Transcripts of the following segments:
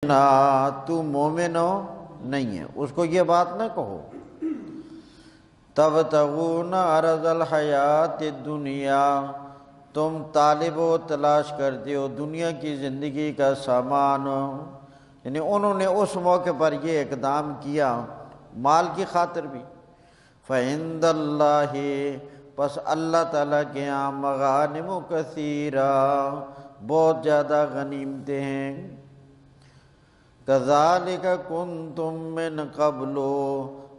نہ تو مومن ہو نہیں ہے، اس کو یہ بات نہ کہو۔ تبتغون عرض الحیات الدنیا، تم طالب و تلاش کرتے ہو دنیا کی زندگی کا سامان، یعنی انہوں نے اس موقع پر یہ اقدام کیا مال کی خاطر بھی۔ فعند اللہ، پس اللہ تعالیٰ کے یہاں مغانم کثیرہ، بہت زیادہ غنیمتیں ہیں۔ کذالک کنتم من قبل،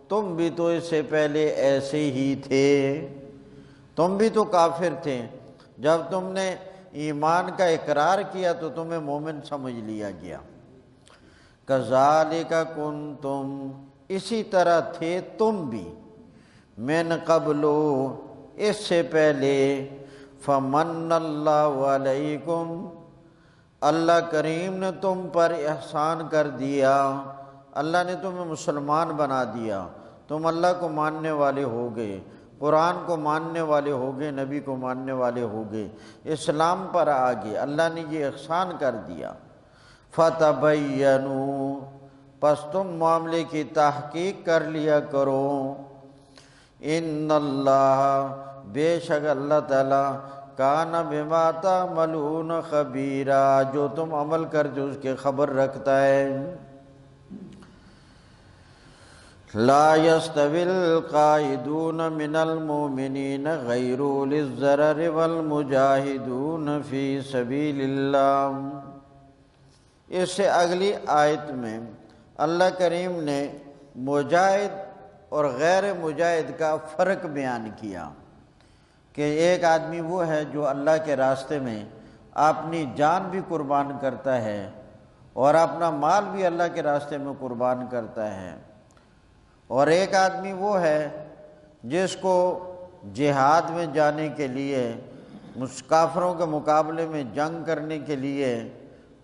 تم بھی تو اس سے پہلے ایسے ہی تھے، تم بھی تو کافر تھے، جب تم نے ایمان کا اقرار کیا تو تمہیں مومن سمجھ لیا گیا۔ کذالک کنتم، اسی طرح تھے تم بھی، من قبل، اس سے پہلے، فمن اللہ علیکم، اللہ کریم نے تم پر احسان کر دیا، اللہ نے تمہیں مسلمان بنا دیا، تم اللہ کو ماننے والے ہو گئے، قرآن کو ماننے والے ہو گئے، نبی کو ماننے والے ہو گئے، اسلام پر آ گئے، اللہ نے یہ احسان کر دیا۔ فتبینوا، پس تم معاملے کی تحقیق کر لیا کرو، ان اللہ، بے شک اللہ تعالیٰ، کان بما تعملون خبیرا، جو تم عمل کرتے اس کی خبر رکھتا ہے۔ لا يستوي القاعدون من المؤمنین غیر اولی الضرر والمجاہدون فی سبیل اللہ۔ اس سے اگلی آیت میں اللہ کریم نے مجاہد اور غیر مجاہد کا فرق بیان کیا کہ ایک آدمی وہ ہے جو اللہ کے راستے میں اپنی جان بھی قربان کرتا ہے اور اپنا مال بھی اللہ کے راستے میں قربان کرتا ہے، اور ایک آدمی وہ ہے جس کو جہاد میں جانے کے لیے، کافروں کے مقابلے میں جنگ کرنے کے لیے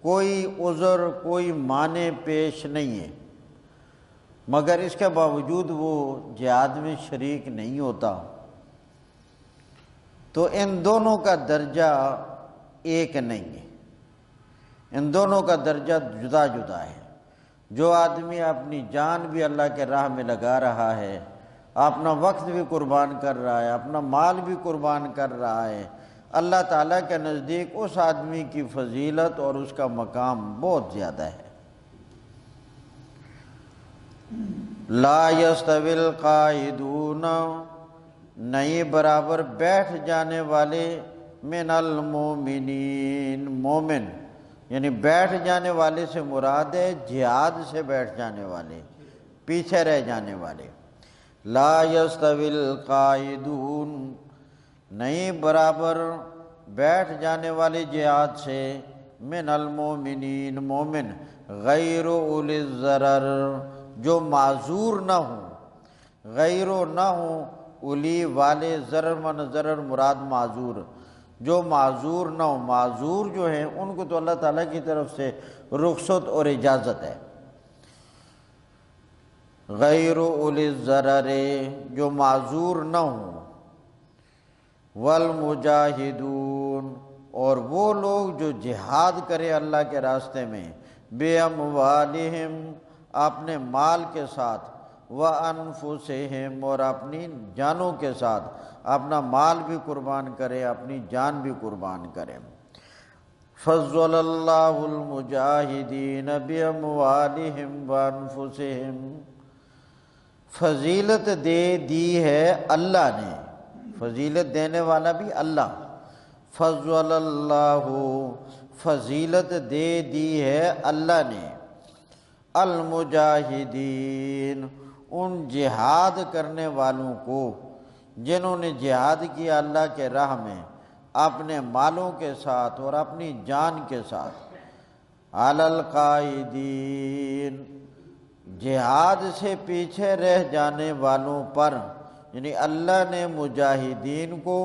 کوئی عذر، کوئی مانع پیش نہیں ہے، مگر اس کے باوجود وہ جہاد میں شریک نہیں ہوتا، تو ان دونوں کا درجہ ایک نہیں ہے، ان دونوں کا درجہ جدا جدا ہے۔ جو آدمی اپنی جان بھی اللہ کے راہ میں لگا رہا ہے، اپنا وقت بھی قربان کر رہا ہے، اپنا مال بھی قربان کر رہا ہے، اللہ تعالیٰ کے نزدیک اس آدمی کی فضیلت اور اس کا مقام بہت زیادہ ہے۔ لا یستوی القاعدون، نہیں برابر بیٹھ جانے والے، من المؤمنین، مومن، یعنی بیٹھ جانے والے سے مراد ہے جہاد سے بیٹھ جانے والے، پیچھے رہ جانے والے۔ لا یستوی القاعدون، نہیں برابر بیٹھ جانے والے جہاد سے، من المؤمنین، مومن، غیر اولی الضرر، جو معذور نہ ہوں، غیر نہ ہوں، اولی والے، ضرر من ضرر مراد معذور، جو معذور نہ ہو، معذور جو ہیں ان کو تو اللہ تعالیٰ کی طرف سے رخصت اور اجازت ہے۔ غیر اولی الضرر، جو معذور نہ ہوں، والمجاہدون، اور وہ لوگ جو جہاد کرے اللہ کے راستے میں، بے اموالہم، اپنے مال کے ساتھ، وانفسہم، اور اپنی جانوں کے ساتھ، اپنا مال بھی قربان کرے، اپنی جان بھی قربان کرے۔ فضل اللہ المجاہدین باموالہم وانفسہم، فضیلت دے دی ہے اللہ نے، فضیلت دینے والا بھی اللہ۔ فضل اللہ، فضیلت دے دی ہے اللہ نے، المجاہدین، ان جہاد کرنے والوں کو جنہوں نے جہاد کیا اللہ کے راہ میں اپنے مالوں کے ساتھ اور اپنی جان کے ساتھ، علی القائدین، جہاد سے پیچھے رہ جانے والوں پر، یعنی اللہ نے مجاہدین کو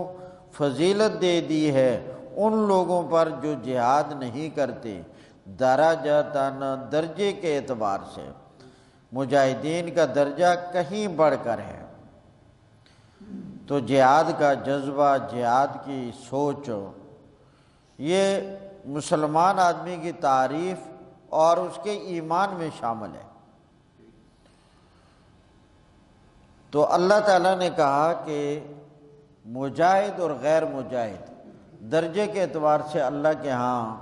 فضیلت دے دی ہے ان لوگوں پر جو جہاد نہیں کرتے، درجاتاً، درجے کے اعتبار سے مجاہدین کا درجہ کہیں بڑھ کر ہے۔ تو جہاد کا جذبہ، جہاد کی سوچ، یہ مسلمان آدمی کی تعریف اور اس کے ایمان میں شامل ہے۔ تو اللہ تعالیٰ نے کہا کہ مجاہد اور غیر مجاہد درجے کے اعتبار سے اللہ کے ہاں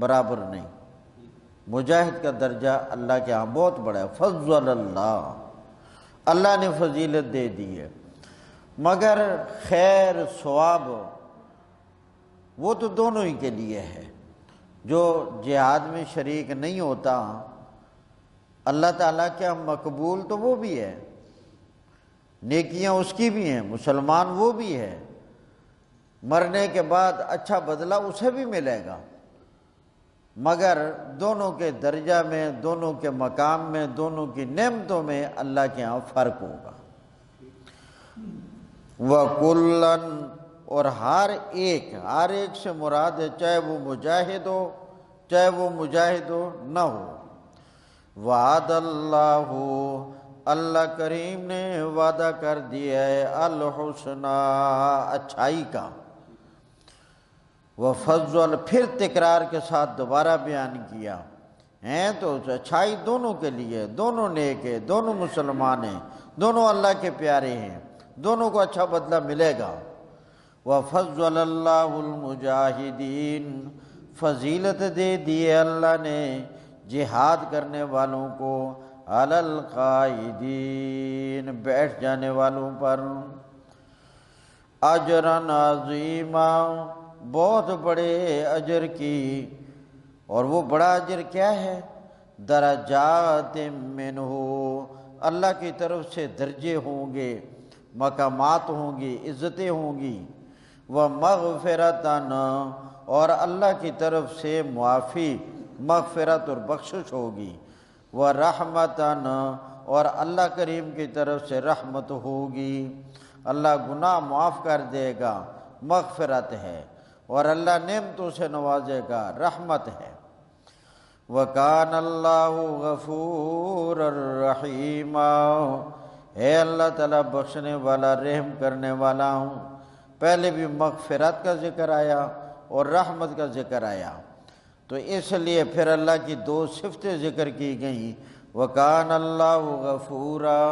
برابر نہیں۔ مجاہد کا درجہ اللہ کے ہاں بہت بڑا ہے، فضل اللہ نے فضیلت دے دی ہے، مگر خیر ثواب وہ تو دونوں ہی کے لیے ہے۔ جو جہاد میں شریک نہیں ہوتا اللہ تعالیٰ کے ہاں مقبول تو وہ بھی ہے، نیکیاں اس کی بھی ہیں، مسلمان وہ بھی ہے، مرنے کے بعد اچھا بدلہ اسے بھی ملے گا، مگر دونوں کے درجہ میں، دونوں کے مقام میں، دونوں کی نعمتوں میں اللہ کے ہاں فرق ہوگا۔ وَكُلًّا اور ہر ایک سے مراد ہے چاہے وہ مجاہد ہو چاہے وہ مجاہد ہو نہ ہو۔ وعد اللہ اللہ کریم نے وعدہ کر دیا ہے الحسنى اچھائی کا، وفضل پھر تکرار کے ساتھ دوبارہ بیان کیا ہیں، تو اچھائی دونوں کے لیے، دونوں نیک ہیں، دونوں مسلمان ہیں، دونوں اللہ کے پیارے ہیں، دونوں کو اچھا بدلہ ملے گا۔ وفضل اللہ المجاہدین فضیلت دے دی ہے اللہ نے جہاد کرنے والوں کو، علی القائدین بیٹھ جانے والوں پر، اجرا عظیما بہت بڑے اجر کی۔ اور وہ بڑا اجر کیا ہے؟ درجات منہ اللہ کی طرف سے درجے ہوں گے، مقامات ہوں گی، عزتیں ہوں گی، ومغفرتاً اور اللہ کی طرف سے معافی، مغفرت اور بخشش ہوگی، ورحمتاً اور اللہ کریم کی طرف سے رحمت ہوگی، اللہ گناہ معاف کر دے گا، مغفرت ہے، اور اللہ نعمتوں سے نوازے گا، رحمت ہے۔ وَكَانَ اللَّهُ غَفُورًا رَحِيمًا ہے اللہ تعالیٰ بخشنے والا، رحم کرنے والا ہوں۔ پہلے بھی مغفرت کا ذکر آیا اور رحمت کا ذکر آیا، تو اس لیے پھر اللہ کی دو صفتیں ذکر کی گئیں۔ وَكَانَ اللَّهُ غَفُورًا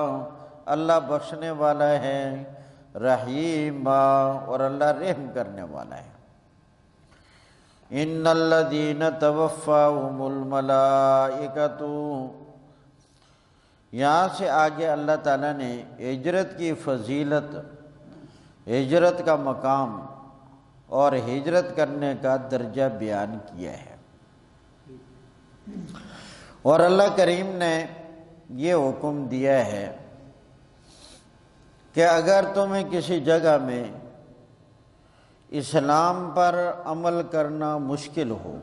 اللہ بخشنے والا ہے، رحیمًا اور اللہ رحم کرنے والا ہے۔ ان الذین توفاهم الملائکۃ یہاں سے آگے اللہ تعالیٰ نے ہجرت کی فضیلت، ہجرت کا مقام اور ہجرت کرنے کا درجہ بیان کیا ہے، اور اللہ کریم نے یہ حکم دیا ہے کہ اگر تمہیں کسی جگہ میں اسلام پر عمل کرنا مشکل ہو،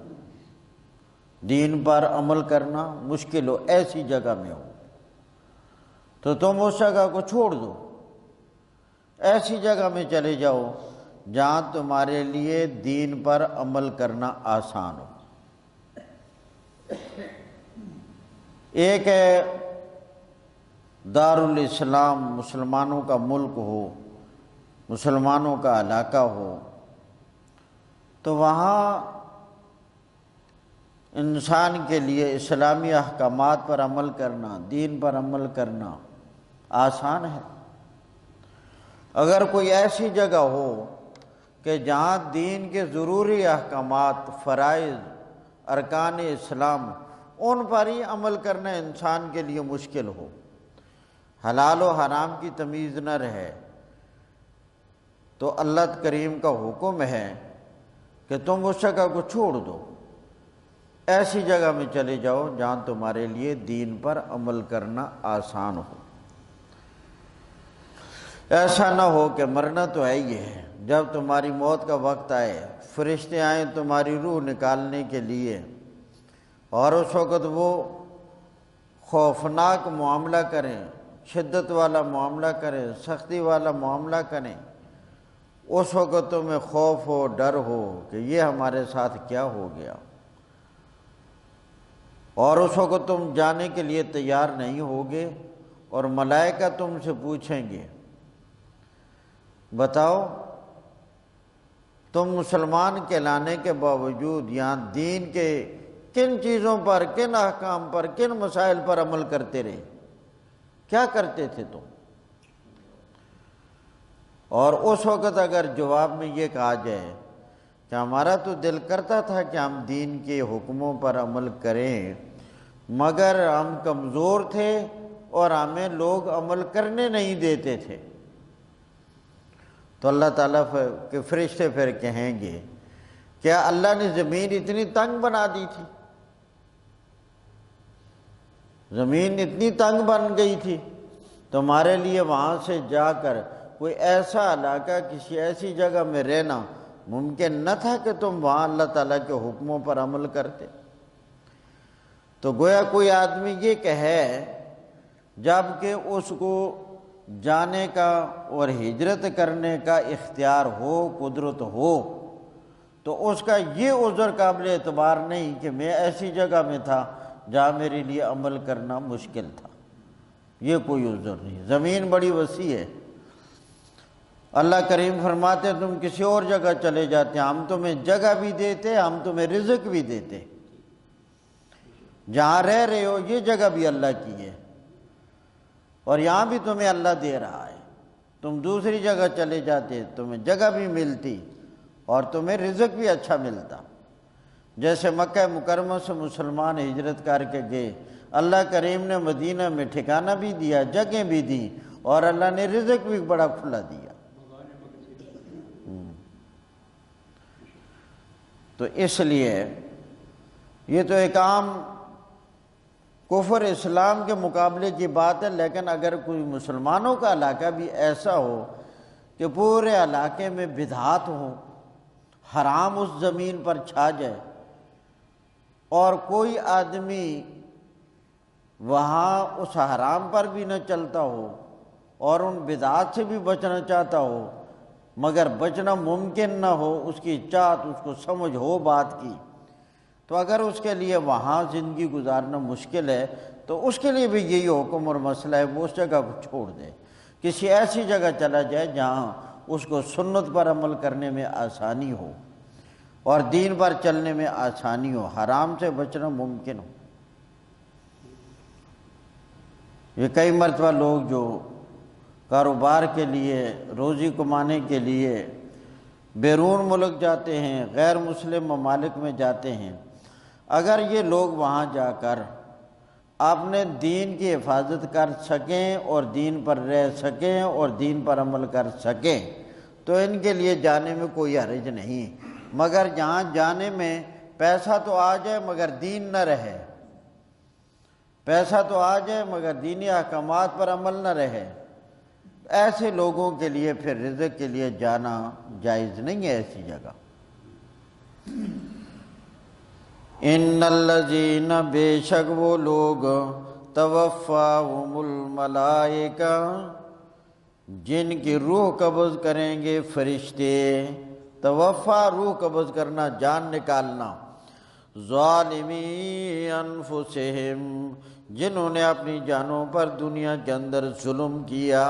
دین پر عمل کرنا مشکل ہو، ایسی جگہ میں ہو، تو تم اس جگہ کو چھوڑ دو، ایسی جگہ میں چلے جاؤ جہاں تمہارے لیے دین پر عمل کرنا آسان ہو۔ ایک ہے دارالاسلام، مسلمانوں کا ملک ہو، مسلمانوں کا علاقہ ہو، تو وہاں انسان کے لیے اسلامی احکامات پر عمل کرنا، دین پر عمل کرنا آسان ہے۔ اگر کوئی ایسی جگہ ہو کہ جہاں دین کے ضروری احکامات، فرائض، ارکان اسلام، ان پر ہی عمل کرنا انسان کے لیے مشکل ہو، حلال و حرام کی تمیز نہ رہے، تو اللہ کریم کا حکم ہے کہ تم اس جگہ کو چھوڑ دو، ایسی جگہ میں چلے جاؤ جہاں تمہارے لیے دین پر عمل کرنا آسان ہو۔ ایسا نہ ہو کہ مرنا تو ہے ہی ہے، جب تمہاری موت کا وقت آئے، فرشتے آئیں تمہاری روح نکالنے کے لیے، اور اس وقت وہ خوفناک معاملہ کریں، شدت والا معاملہ کریں، سختی والا معاملہ کریں، اس وقت تمہیں خوف ہو، ڈر ہو کہ یہ ہمارے ساتھ کیا ہو گیا، اور اس وقت تم جانے کے لیے تیار نہیں ہوگے، اور ملائکہ تم سے پوچھیں گے بتاؤ تم مسلمان کہلانے کے باوجود یہاں دین کے کن چیزوں پر، کن احکام پر، کن مسائل پر عمل کرتے رہے؟ کیا کرتے تھے تم؟ اور اس وقت اگر جواب میں یہ کہا جائے کہ ہمارا تو دل کرتا تھا کہ ہم دین کے حکموں پر عمل کریں، مگر ہم کمزور تھے اور ہمیں لوگ عمل کرنے نہیں دیتے تھے، تو اللہ تعالیٰ کے فرشتے پھر کہیں گے کیا اللہ نے زمین اتنی تنگ بنا دی تھی؟ زمین اتنی تنگ بن گئی تھی تمہارے لیے وہاں سے جا کر کوئی ایسا علاقہ، کسی ایسی جگہ میں رہنا ممکن نہ تھا کہ تم وہاں اللہ تعالیٰ کے حکموں پر عمل کرتے؟ تو گویا کوئی آدمی یہ کہے جب کہ اس کو جانے کا اور ہجرت کرنے کا اختیار ہو، قدرت ہو، تو اس کا یہ عذر قابل اعتبار نہیں کہ میں ایسی جگہ میں تھا جہاں میرے لیے عمل کرنا مشکل تھا، یہ کوئی عذر نہیں۔ زمین بڑی وسیع ہے، اللہ کریم فرماتے تم کسی اور جگہ چلے جاتے، ہم تمہیں جگہ بھی دیتے، ہم تمہیں رزق بھی دیتے، جہاں رہ رہے ہو یہ جگہ بھی اللہ کی ہے اور یہاں بھی تمہیں اللہ دے رہا ہے، تم دوسری جگہ چلے جاتے تمہیں جگہ بھی ملتی اور تمہیں رزق بھی اچھا ملتا۔ جیسے مکہ مکرمہ سے مسلمان ہجرت کر کے گئے، اللہ کریم نے مدینہ میں ٹھکانہ بھی دیا، جگہ بھی دی، اور اللہ نے رزق بھی بڑا کھلا دیا۔ تو اس لیے یہ تو ایک عام کفر اسلام کے مقابلے کی بات ہے، لیکن اگر کوئی مسلمانوں کا علاقہ بھی ایسا ہو کہ پورے علاقے میں بدعات ہو، حرام اس زمین پر چھا جائے، اور کوئی آدمی وہاں اس حرام پر بھی نہ چلتا ہو اور ان بدعات سے بھی بچنا چاہتا ہو، مگر بچنا ممکن نہ ہو، اس کی چاہت، اس کو سمجھ ہو بات کی، تو اگر اس کے لیے وہاں زندگی گزارنا مشکل ہے تو اس کے لیے بھی یہی حکم اور مسئلہ ہے، وہ اس جگہ کو چھوڑ دے، کسی ایسی جگہ چلا جائے جہاں اس کو سنت پر عمل کرنے میں آسانی ہو اور دین پر چلنے میں آسانی ہو، حرام سے بچنا ممکن ہو۔ یہ کئی مرتبہ لوگ جو کاروبار کے لیے، روزی کمانے کے لیے بیرون ملک جاتے ہیں، غیر مسلم ممالک میں جاتے ہیں، اگر یہ لوگ وہاں جا کر اپنے دین کی حفاظت کر سکیں اور دین پر رہ سکیں اور دین پر عمل کر سکیں تو ان کے لیے جانے میں کوئی حرج نہیں، مگر جہاں جانے میں پیسہ تو آ جائے مگر دین نہ رہے، پیسہ تو آ جائے مگر دینی احکامات پر عمل نہ رہے، ایسے لوگوں کے لیے پھر رزق کے لیے جانا جائز نہیں ہے ایسی جگہ۔ ان الذین، بے شک وہ لوگ، توفاہم الملائکہ، جن کی روح قبض کریں گے فرشتے، توفا روح قبض کرنا، جان نکالنا، ظالمی انفسہم، جنہوں نے اپنی جانوں پر دنیا کے اندر ظلم کیا،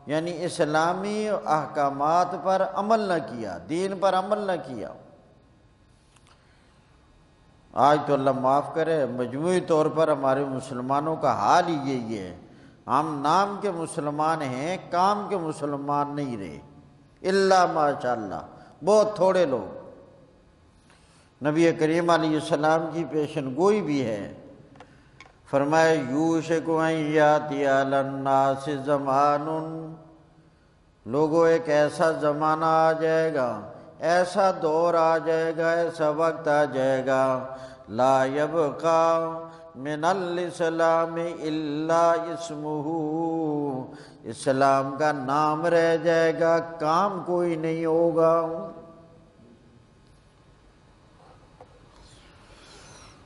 یعنی اسلامی احکامات پر عمل نہ کیا، دین پر عمل نہ کیا۔ آج تو اللہ معاف کرے، مجموعی طور پر ہمارے مسلمانوں کا حال ہی یہی ہے، ہم نام کے مسلمان ہیں، کام کے مسلمان نہیں رہے، الا ماشاءاللہ، بہت تھوڑے لوگ۔ نبی کریم علیہ السلام کی پیشن گوئی بھی ہے، فرمایا یوشک ان یاتی علی الناس زمان، لوگوں ایک ایسا زمانہ آ جائے گا، ایسا دور آ جائے گا، ایسا وقت آ جائے گا، لا یبقی من الاسلام الا اسمہ، اسلام کا نام رہ جائے گا، کام کوئی نہیں ہوگا۔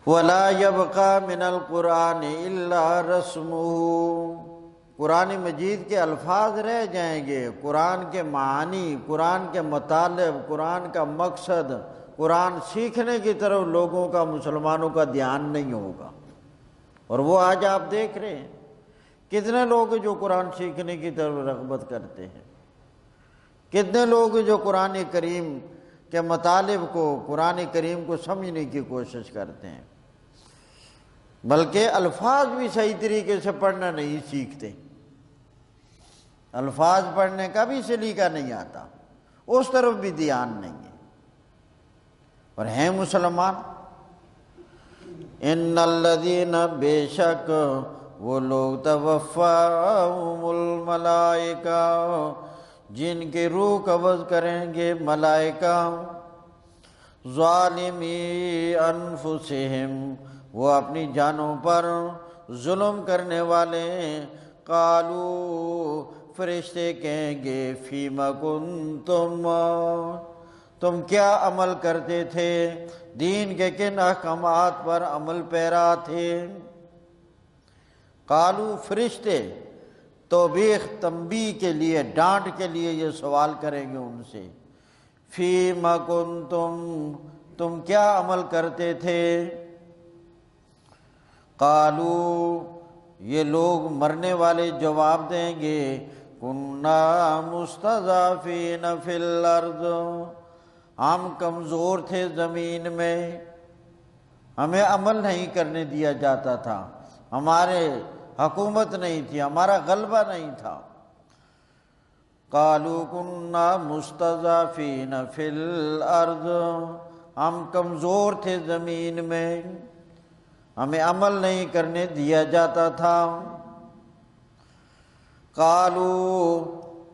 وَلَا يَبْقَى مِنَ الْقُرْآنِ إِلَّا رَسْمُهُ، قرآن مجید کے الفاظ رہ جائیں گے، قرآن کے معانی، قرآن کے مطالب، قرآن کا مقصد، قرآن سیکھنے کی طرف لوگوں کا، مسلمانوں کا دھیان نہیں ہوگا۔ اور وہ آج آپ دیکھ رہے ہیں کتنے لوگ جو قرآن سیکھنے کی طرف رغبت کرتے ہیں، کتنے لوگ جو قرآن کریم کے مطالب کو، قرآن کریم کو سمجھنے کی کوشش کرتے ہیں، بلکہ الفاظ بھی صحیح طریقے سے پڑھنا نہیں سیکھتے، الفاظ پڑھنے کا بھی سلیقہ نہیں آتا، اس طرف بھی دھیان نہیں ہے، اور ہیں مسلمان۔ ان الذین، بے شک وہ لوگ، توفاہم الملائکہ، جن کی روح قبض کریں گے ملائکہ، ظالمی انفسہم، وہ اپنی جانوں پر ظلم کرنے والے، قالو، فرشتے کہیں گے، فیم کنتم، تم کیا عمل کرتے تھے، دین کے کن احکامات پر عمل پیرا تھے۔ قالو، فرشتے توبیخ تنبیہ کے لیے، ڈانٹ کے لیے یہ سوال کریں گے ان سے، فیم کنتم، تم کیا عمل کرتے تھے۔ قالو، یہ لوگ مرنے والے جواب دیں گے، کنا مستضعفین فی الارض، ہم کمزور تھے زمین میں، ہمیں عمل نہیں کرنے دیا جاتا تھا، ہمارے حکومت نہیں تھی، ہمارا غلبہ نہیں تھا۔ قالوا کنا مستضعفین فی الارض، ہم کمزور تھے زمین میں، ہمیں عمل نہیں کرنے دیا جاتا تھا۔ قالوا،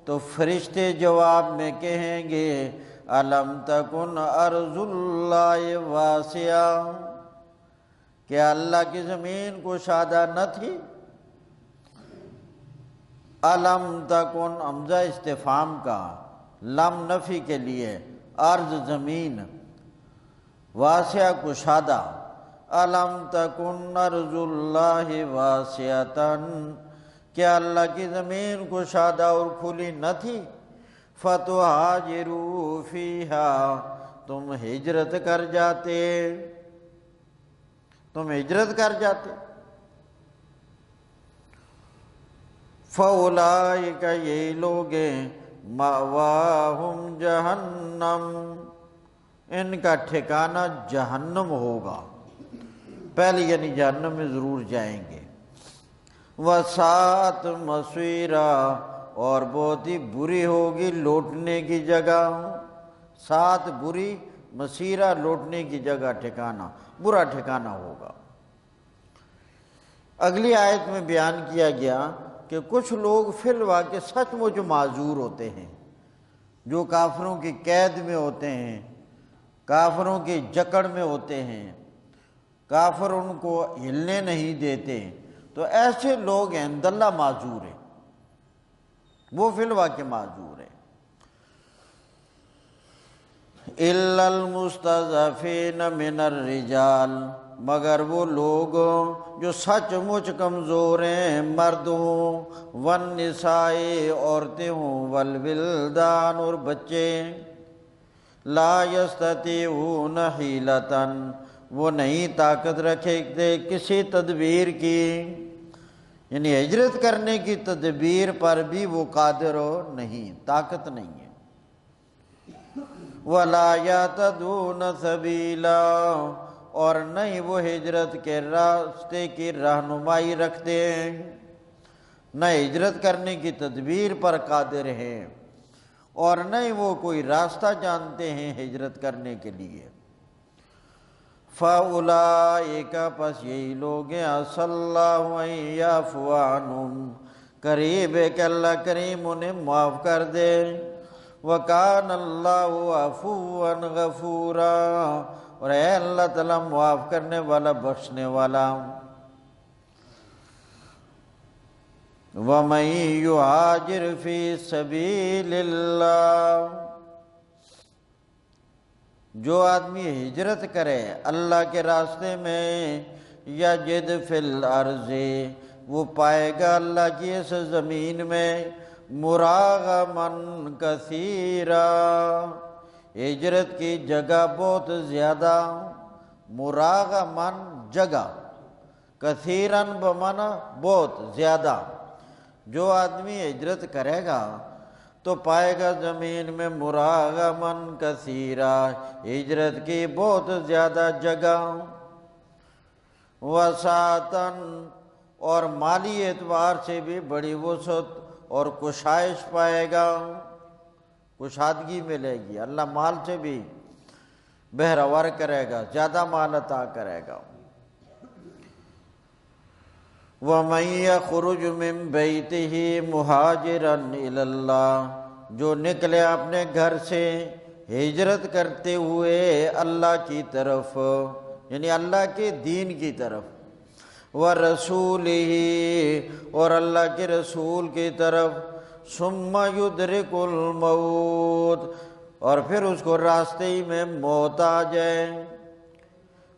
تو فرشتے جواب میں کہیں گے، الم تکن ارض اللہ واسعہ، کیا اللہ کی زمین کشادہ نہ تھی۔ الم تکن، حمزہ استفہام کا، لم نفی کے لیے، ارض زمین، واسعہ کشادہ، الم تکن ارض اللہ واسعۃ، کیا اللہ کی زمین کشادہ اور کھلی نہ تھی، فتہاجروا فیہا، تم ہجرت کر جاتے، تم ہجرت کر جاتے۔ فَأُولَئِکَ، یہی لوگ ہیں، مَأْوَاهُمْ جَہَنَّمْ، ان کا ٹھکانہ جہنم ہوگا، پہلے یعنی جہنم میں ضرور جائیں گے۔ وَسَاءَتْ مَصِيرًا، اور بہت ہی بری ہوگی لوٹنے کی جگہ، سات بری، مصیرہ لوٹنے کی جگہ، ٹھکانہ، برا ٹھکانہ ہوگا۔ اگلی آیت میں بیان کیا گیا کہ کچھ لوگ فی الواقع سچ مچ معذور ہوتے ہیں، جو کافروں کی قید میں ہوتے ہیں، کافروں کی جکڑ میں ہوتے ہیں، کافر ان کو ہلنے نہیں دیتے، تو ایسے لوگ ہیں عند اللہ معذور ہیں، وہ فی الواقع معذور ہیں۔ الا المستضعفین من الرجال، مگر وہ لوگ جو سچ مچ کمزور ہیں، مرد ہوں، والنساء، عورتیں ہوں، والولدان، اور بچے، لا یستطیعون حیلۃ، وہ نہیں طاقت رکھتے کسی تدبیر کی، یعنی ہجرت کرنے کی تدبیر پر بھی وہ قادر نہیں، طاقت نہیں ہے۔ وَلَا يَهْتَدُونَ سَبِيلًا، اور نہیں وہ ہجرت کے راستے کی رہنمائی رکھتے ہیں، نہ ہجرت کرنے کی تدبیر پر قادر ہیں، اور نہیں وہ کوئی راستہ جانتے ہیں ہجرت کرنے کے لیے۔ فَأُولَئِکَ، پس یہی لوگ ہیں، عَسَى اللَّهُ أَن يَعْفُوَ عَنْهُمْ، قریب ہے کہ اللہ کریم انہیں معاف کر دے۔ وَكَانَ اللَّهُ عَفُوًّا غَفُورًا، اور اے اللہ تعالیٰ معاف کرنے والا، بخشنے والا۔ وَمَن يُهَاجِرْ فِي سَبِيلِ اللَّهِ، جو آدمی ہجرت کرے اللہ کے راستے میں، یجد فی الارض، وہ پائے گا اللہ کی اس زمین میں، مراغماً کثیرا، ہجرت کی جگہ بہت زیادہ، مراغماً جگہ، کثیراً بمعنی بہت زیادہ، جو آدمی ہجرت کرے گا تو پائے گا زمین میں مراغماً کثیرا، ہجرت کی بہت زیادہ جگہ۔ وسعتن، اور مالی اعتبار سے بھی بڑی وسعت اور کشائش پائے گا، کشادگی ملے گی، اللہ مال سے بھی بہرور کرے گا، زیادہ مال عطا کرے گا۔ وَمَن يَخْرُجْ مِن بَيْتِهِ مُهَاجِرًا إِلَى اللَّهِ، جو نکلے اپنے گھر سے ہجرت کرتے ہوئے اللہ کی طرف، یعنی اللہ کے دین کی طرف، وَرَسُولِهِ، اور اللہ کے رسول کی طرف، ثُمَّ يُدْرِكُ الْمَوْتَ، اور پھر اس کو راستے ہی میں موت آ جائے،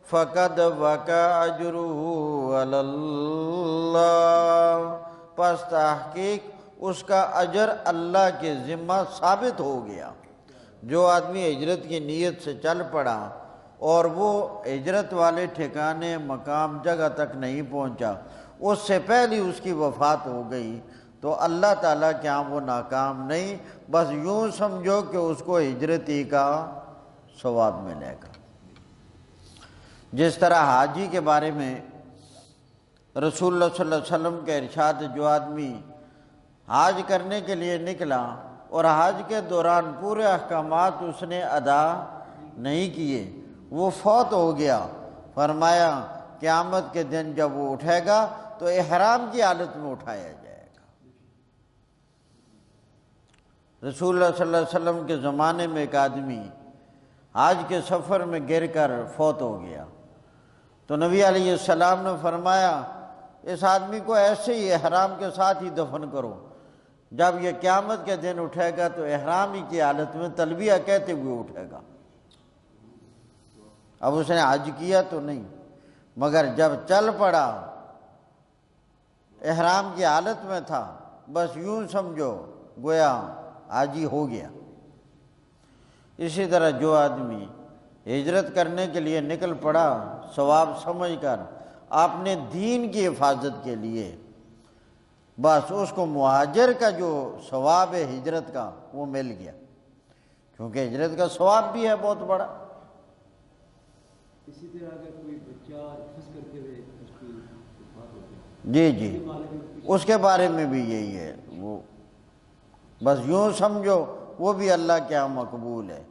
فَقَدْ وَقَعَ أَجْرُهُ عَلَى اللَّهِ، پس تحقیق اس کا اجر اللہ کے ذمہ ثابت ہو گیا۔ جو آدمی ہجرت کی نیت سے چل پڑا اور وہ ہجرت والے ٹھکانے مقام جگہ تک نہیں پہنچا، اس سے پہلی اس کی وفات ہو گئی، تو اللہ تعالیٰ کے ہاں وہ ناکام نہیں، بس یوں سمجھو کہ اس کو ہجرتی کا ثواب ملے گا۔ جس طرح حاجی کے بارے میں رسول اللہ صلی اللہ علیہ وسلم کا ارشاد، جو آدمی حاج کرنے کے لیے نکلا اور حاج کے دوران پورے احکامات اس نے ادا نہیں کیے، وہ فوت ہو گیا، فرمایا قیامت کے دن جب وہ اٹھے گا تو احرام کی حالت میں اٹھایا جائے گا۔ رسول اللہ صلی اللہ علیہ وسلم کے زمانے میں ایک آدمی حج کے سفر میں گر کر فوت ہو گیا، تو نبی علیہ السلام نے فرمایا اس آدمی کو ایسے ہی احرام کے ساتھ ہی دفن کرو، جب یہ قیامت کے دن اٹھے گا تو احرام ہی کی حالت میں تلبیہ کہتے ہوئے اٹھے گا۔ اب اس نے حج کیا تو نہیں، مگر جب چل پڑا احرام کی حالت میں تھا، بس یوں سمجھو گویا حاجی ہو گیا۔ اسی طرح جو آدمی ہجرت کرنے کے لیے نکل پڑا ثواب سمجھ کر اپنے دین کی حفاظت کے لیے، بس اس کو مہاجر کا جو ثواب ہے ہجرت کا وہ مل گیا، کیونکہ ہجرت کا ثواب بھی ہے بہت بڑا۔ اسی طرح اگر کوئی بچہ حفظ کرتے ہوئے اس کی وفات ہوتی ہے، جی اس کے بارے میں بھی یہی ہے، وہ بس یوں سمجھو وہ بھی اللہ کے ہاں مقبول ہے۔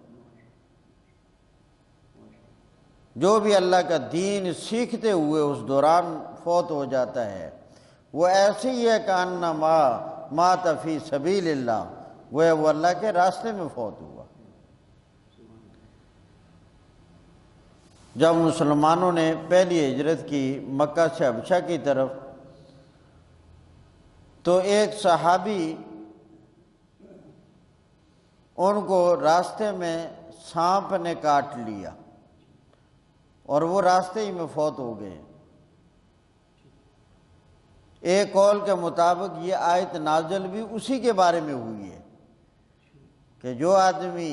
جو بھی اللہ کا دین سیکھتے ہوئے اس دوران فوت ہو جاتا ہے، وہ ایسے ہی ہے کانما مات فی سبیل اللہ، وہ اللہ کے راستے میں فوت ہوا۔ جب مسلمانوں نے پہلی ہجرت کی مکہ سے حبشہ کی طرف، تو ایک صحابی ان کو راستے میں سانپ نے کاٹ لیا اور وہ راستے ہی میں فوت ہو گئے۔ ایک قول کے مطابق یہ آیت نازل بھی اسی کے بارے میں ہوئی ہے کہ جو آدمی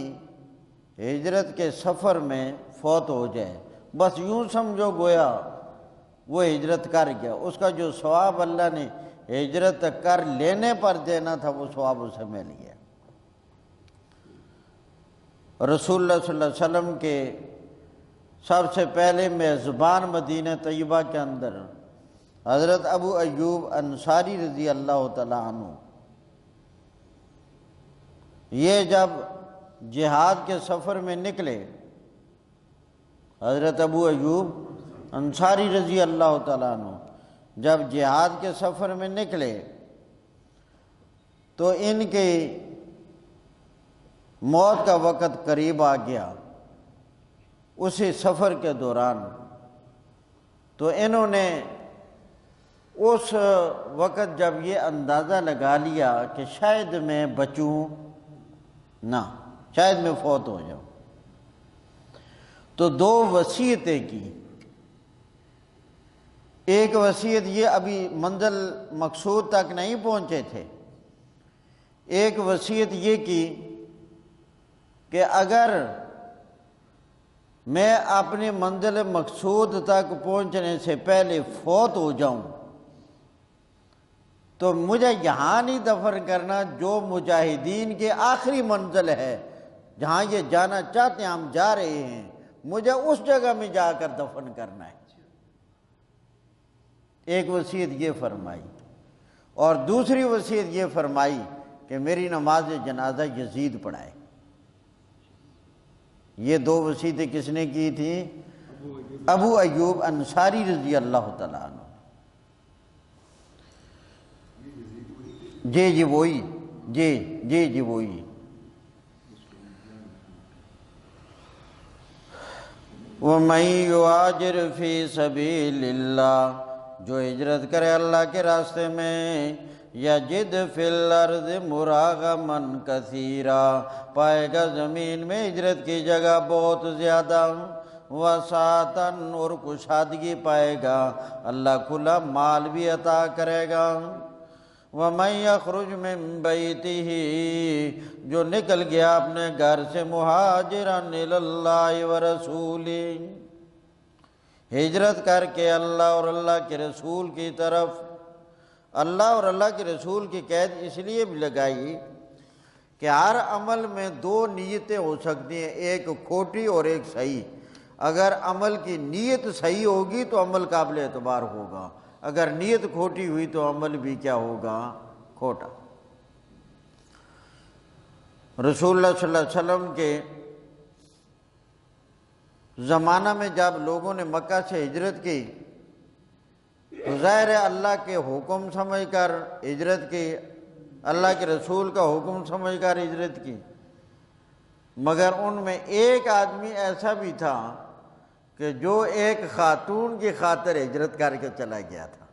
ہجرت کے سفر میں فوت ہو جائے، بس یوں سمجھو گویا وہ ہجرت کر گیا، اس کا جو ثواب اللہ نے ہجرت کر لینے پر دینا تھا وہ ثواب اسے مل گیا۔ رسول اللہ صلی اللہ علیہ وسلم کے سب سے پہلے میزبان مدینہ طیبہ کے اندر حضرت ابو ایوب انصاری رضی اللہ تعالیٰ عنہ، یہ جب جہاد کے سفر میں نکلے، حضرت ابو ایوب انصاری رضی اللہ تعالیٰ عنہ جب جہاد کے سفر میں نکلے تو ان کی موت کا وقت قریب آ گیا۔ اسی سفر کے دوران تو انہوں نے اس وقت جب یہ اندازہ لگا لیا کہ شاید میں بچوں نہ، شاید میں فوت ہو جاؤں، تو دو وصیتیں کی۔ ایک وصیت یہ ابھی منزل مقصود تک نہیں پہنچے تھے، ایک وصیت یہ کی کہ اگر میں اپنی منزل مقصود تک پہنچنے سے پہلے فوت ہو جاؤں تو مجھے یہاں نہیں دفن کرنا، جو مجاہدین کی آخری منزل ہے جہاں یہ جانا چاہتے ہیں، ہم جا رہے ہیں، مجھے اس جگہ میں جا کر دفن کرنا ہے۔ ایک وصیت یہ فرمائی، اور دوسری وصیت یہ فرمائی کہ میری نماز جنازہ یزید پڑھائے۔ یہ دو وصیتیں کس نے کی تھیں؟ ابو ایوب انصاری رضی اللہ تعالیٰ عنہ۔ جی وہی، جی وہی۔ وَمَن يُهَاجِرْ فِي سَبِيلِ اللَّهِ، جو ہجرت کرے اللہ کے راستے میں، یجد فی الارض مراغما کثیرا، پائے گا زمین میں ہجرت کی جگہ بہت زیادہ، وسعتاً، اور کشادگی پائے گا، اللہ کھلا مال بھی عطا کرے گا۔ وَمَن يَخْرُجْ مِن بَيْتِهِ، جو نکل گیا اپنے گھر سے، مہاجراً إِلَى اللَّهِ وَرَسُولِهِ، ہجرت کر کے اللہ اور اللہ کے رسول کی طرف۔ اللہ اور اللہ کے رسول کی قید اس لیے بھی لگائی کہ ہر عمل میں دو نیتیں ہو سکتی ہیں، ایک کھوٹی اور ایک صحیح۔ اگر عمل کی نیت صحیح ہوگی تو عمل قابل اعتبار ہوگا، اگر نیت کھوٹی ہوئی تو عمل بھی کیا ہوگا؟ کھوٹا۔ رسول اللہ صلی اللہ علیہ وسلم کے زمانہ میں جب لوگوں نے مکہ سے ہجرت کی تو ظاہر ہے اللہ کے حکم سمجھ کر ہجرت کی، اللہ کے رسول کا حکم سمجھ کر ہجرت کی، مگر ان میں ایک آدمی ایسا بھی تھا کہ جو ایک خاتون کی خاطر ہجرت کر کے چلا گیا تھا۔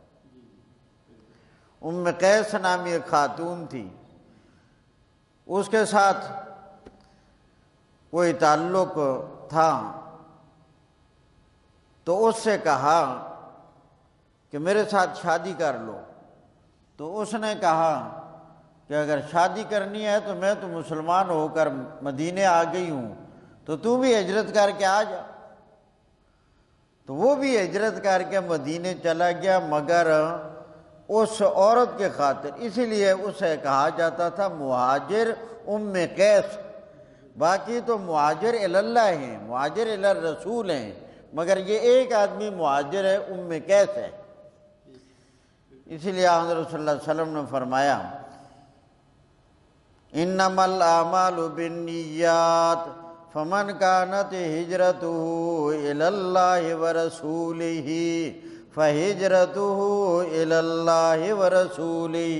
ام قیس نامی ایک خاتون تھی، اس کے ساتھ کوئی تعلق تھا، تو اس سے کہا کہ میرے ساتھ شادی کر لو، تو اس نے کہا کہ اگر شادی کرنی ہے تو میں تو مسلمان ہو کر مدینے آ گئی ہوں، تو بھی ہجرت کر کے آ جا۔ تو وہ بھی ہجرت کر کے مدینے چلا گیا، مگر اس عورت کے خاطر، اسی لیے اسے کہا جاتا تھا مہاجر ام قیس۔ باقی تو مہاجر اللہ ہیں، مہاجر الرسول ہیں، مگر یہ ایک آدمی مہاجر ہے، ام قیس ہے۔ اسی لیے حضرت صلی اللہ علیہ وسلم نے فرمایا انما الاعمال بالنیات فمن كانت هجرته الى الله ورسوله فهجرته الى الله ورسوله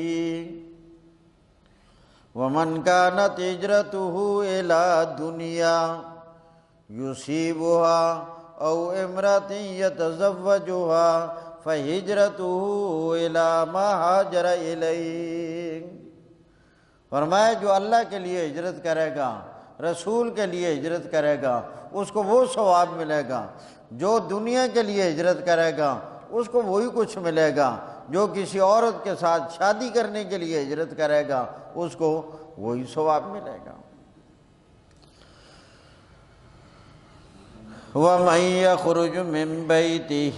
ومن كانت هجرته الى دنیا يصيبها او امرأة يتزوجها فہجرته الى ما ہاجر الیہ۔ فرمایا جو اللہ کے لیے ہجرت کرے گا، رسول کے لیے ہجرت کرے گا، اس کو وہ ثواب ملے گا، جو دنیا کے لیے ہجرت کرے گا اس کو وہی کچھ ملے گا، جو کسی عورت کے ساتھ شادی کرنے کے لیے ہجرت کرے گا اس کو وہی ثواب ملے گا۔ وَمَن يَخْرُجْ مِن بَيْتِهِ،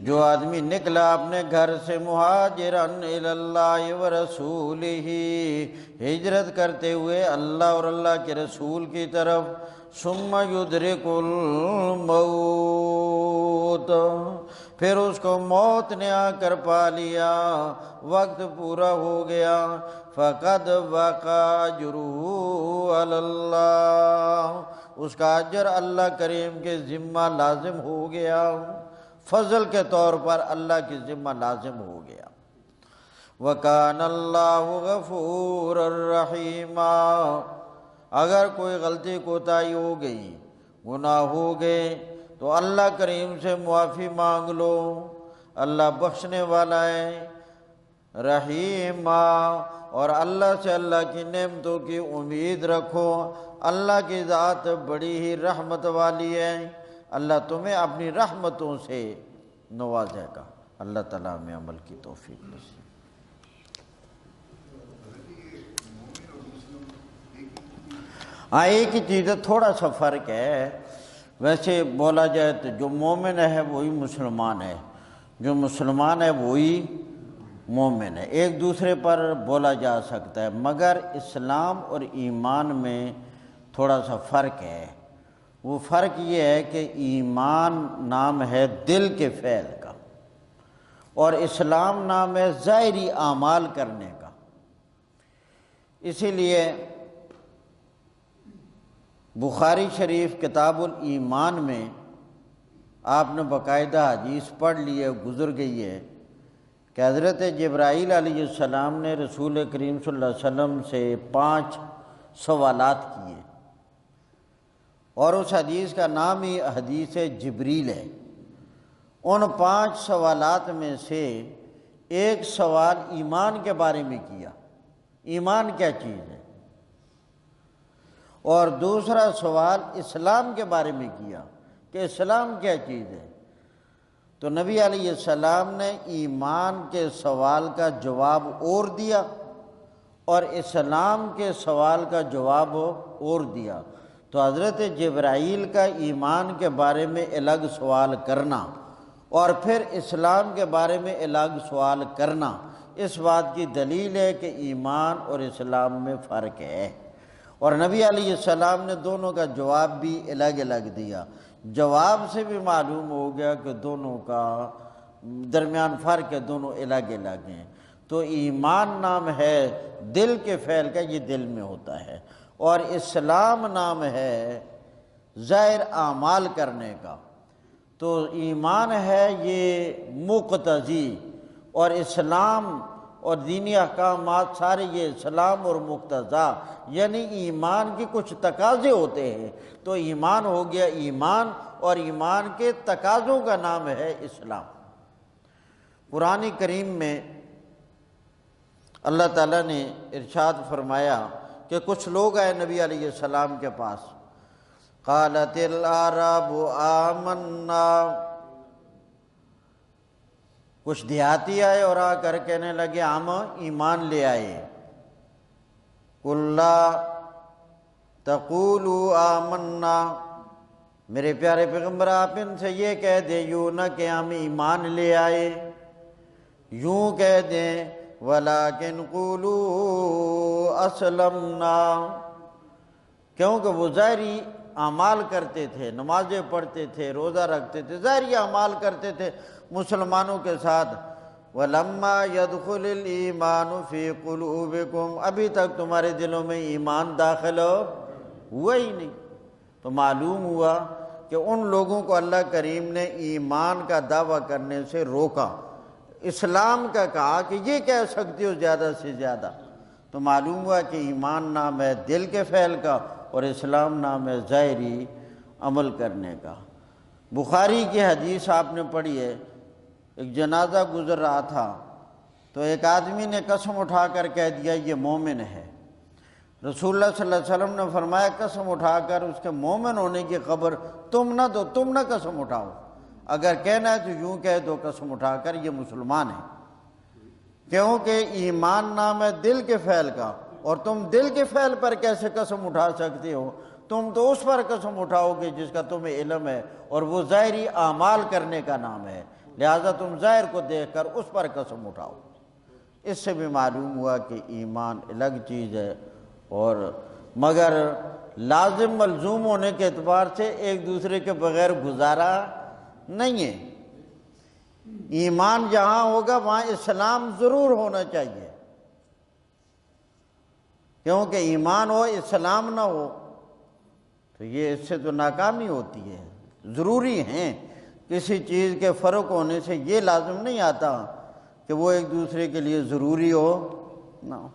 جو آدمی نکلا اپنے گھر سے، مہاجراً إِلَى اللَّهِ وَرَسُولِهِ، ہجرت کرتے ہوئے اللہ اور اللہ کے رسول کی طرف، ثُمَّ يُدْرِكُ الْمَوْتَ، پھر اس کو موت نے آ کر پا لیا، وقت پورا ہو گیا، فَقَدْ وَقَعَ أَجْرُهُ عَلَى اللَّهِ، اس کا اجر اللہ کریم کے ذمہ لازم ہو گیا، فضل کے طور پر اللہ کی ذمہ لازم ہو گیا۔ وَكَانَ اللَّهُ غَفُورًا رَحِيمًا، اگر کوئی غلطی کوتاہی ہو گئی، گناہ ہو گئے تو اللہ کریم سے معافی مانگ لو، اللہ بخشنے والا ہے، رحیمہ، اور اللہ سے اللہ کی نعمتوں کی امید رکھو، اللہ کی ذات بڑی ہی رحمت والی ہے، اللہ تمہیں اپنی رحمتوں سے نوازے گا۔ اللہ تعالیٰ میں عمل کی توفیق نصیب۔ ایک ہی چیز ہے، تھوڑا سا فرق ہے، ویسے بولا جائے تو جو مومن ہے وہی مسلمان ہے، جو مسلمان ہے وہی مومن ہے، ایک دوسرے پر بولا جا سکتا ہے، مگر اسلام اور ایمان میں تھوڑا سا فرق ہے۔ وہ فرق یہ ہے کہ ایمان نام ہے دل کے فعل کا، اور اسلام نام ہے ظاہری اعمال کرنے کا۔ اسی لیے بخاری شریف کتاب الایمان میں آپ نے باقاعدہ حدیث پڑھ لی ہے، گزر گئی ہے کہ حضرت جبرائیل علیہ السلام نے رسول کریم صلی اللہ علیہ وسلم سے 5 سوالات کیے، اور اس حدیث کا نام ہی حدیث جبریل ہے۔ ان 5 سوالات میں سے ایک سوال ایمان کے بارے میں کیا، ایمان کیا چیز ہے، اور دوسرا سوال اسلام کے بارے میں کیا کہ اسلام کیا چیز ہے۔ تو نبی علیہ السلام نے ایمان کے سوال کا جواب اور دیا اور اسلام کے سوال کا جواب اور دیا۔ تو حضرت جبرائیل کا ایمان کے بارے میں الگ سوال کرنا اور پھر اسلام کے بارے میں الگ سوال کرنا، اس بات کی دلیل ہے کہ ایمان اور اسلام میں فرق ہے، اور نبی علیہ السلام نے دونوں کا جواب بھی الگ الگ دیا۔ جواب سے بھی معلوم ہو گیا کہ دونوں کا درمیان فرق ہے، دونوں الگ الگ ہیں۔ تو ایمان نام ہے دل کے فعل کا، یہ دل میں ہوتا ہے، اور اسلام نام ہے ظاہر اعمال کرنے کا۔ تو ایمان ہے یہ مقتضی، اور اسلام اور دینی احکامات سارے یہ اسلام اور مقتضا، یعنی ایمان کی کچھ تقاضے ہوتے ہیں۔ تو ایمان ہو گیا ایمان، اور ایمان کے تقاضوں کا نام ہے اسلام۔ قرآن کریم میں اللہ تعالیٰ نے ارشاد فرمایا کہ کچھ لوگ آئے نبی علیہ السلام کے پاس، قالت الاعراب آمنا، کچھ دیہاتی آئے اور آ کر کہنے لگے ہم ایمان لے آئے۔ قل لا تقولوا آمنا، میرے پیارے پیغمبر آپ ان سے یہ کہہ دیں، یوں نہ کہ ہم ایمان لے آئے، یوں کہہ دیں ولیکن قولوا اسلمنا، کیونکہ وہ ظاہری اعمال کرتے تھے، نمازیں پڑھتے تھے، روزہ رکھتے تھے، ظاہری اعمال کرتے تھے مسلمانوں کے ساتھ۔ وَلَمَّا يَدْخُلِ الْإِيمَانُ فِي قُلُوبِكُمْ، ابھی تک تمہارے دلوں میں ایمان داخل ہوا ہی نہیں۔ تو معلوم ہوا کہ ان لوگوں کو اللہ کریم نے ایمان کا دعویٰ کرنے سے روکا، اسلام کا کہا کہ یہ کہہ سکتے ہو زیادہ سے زیادہ۔ تو معلوم ہوا کہ ایمان نام ہے دل کے فعل کا، اور اسلام نام ہے ظاہری عمل کرنے کا۔ بخاری کی حدیث آپ نے پڑھی ہے، ایک جنازہ گزر رہا تھا تو ایک آدمی نے قسم اٹھا کر کہہ دیا یہ مومن ہے۔ رسول اللہ صلی اللہ علیہ وسلم نے فرمایا قسم اٹھا کر اس کے مومن ہونے کی خبر تم نہ دو، تم نہ قسم اٹھاؤ، اگر کہنا ہے تو یوں کہہ دو قسم اٹھا کر یہ مسلمان ہے، کیونکہ ایمان نام ہے دل کے فعل کا، اور تم دل کے فعل پر کیسے قسم اٹھا سکتے ہو؟ تم تو اس پر قسم اٹھاؤ گے جس کا تمہیں علم ہے، اور وہ ظاہری اعمال کرنے کا نام ہے، لہذا تم ظاہر کو دیکھ کر اس پر قسم اٹھاؤ۔ اس سے بھی معلوم ہوا کہ ایمان الگ چیز ہے، اور مگر لازم ملزوم ہونے کے اعتبار سے ایک دوسرے کے بغیر گزارا نہیں ہے۔ ایمان جہاں ہوگا وہاں اسلام ضرور ہونا چاہیے، کیونکہ ایمان ہو اسلام نہ ہو تو یہ اس سے تو ناکامی ہوتی ہے۔ ضروری ہیں، کسی چیز کے فرق ہونے سے یہ لازم نہیں آتا کہ وہ ایک دوسرے کے لیے ضروری ہو نہ ہو،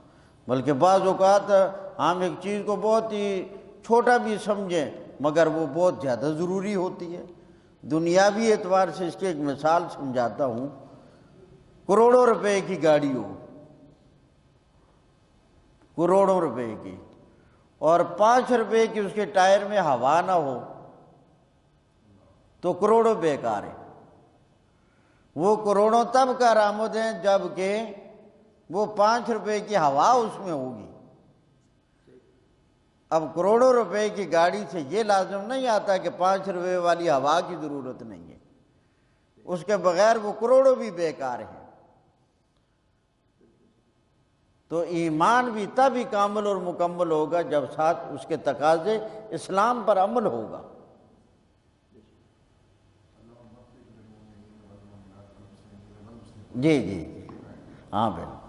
بلکہ بعض اوقات ہم ایک چیز کو بہت ہی چھوٹا بھی سمجھیں مگر وہ بہت زیادہ ضروری ہوتی ہے۔ دنیاوی اعتبار سے اس کی ایک مثال سمجھاتا ہوں، کروڑوں روپے کی گاڑی ہو، کروڑوں روپے کی، اور 5 روپے کی اس کے ٹائر میں ہوا نہ ہو تو کروڑوں بیکار ہیں۔ وہ کروڑوں تب کارآمد ہیں جب کہ وہ 5 روپے کی ہوا اس میں ہوگی۔ اب کروڑوں روپے کی گاڑی سے یہ لازم نہیں آتا کہ 5 روپے والی ہوا کی ضرورت نہیں ہے، اس کے بغیر وہ کروڑوں بھی بیکار ہیں۔ تو ایمان بھی تب ہی کامل اور مکمل ہوگا جب ساتھ اس کے تقاضے اسلام پر عمل ہوگا۔ جی جی ہاں بالکل.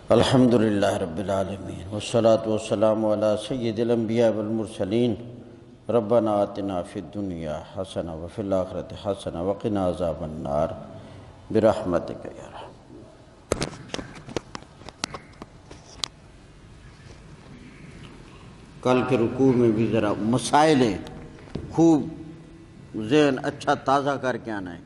الحمد للہ رب العالمین والصلاة والسلام علی سید الانبیاء والمرسلین. ربنا آتنا فی الدنیا حسنہ وفی الآخرۃ حسنہ وقنا عذاب النار برحمتک یا رحمن. کل کے رکوع میں بھی ذرا مسائل خوب ذہن اچھا تازہ کر کے آنا ہے.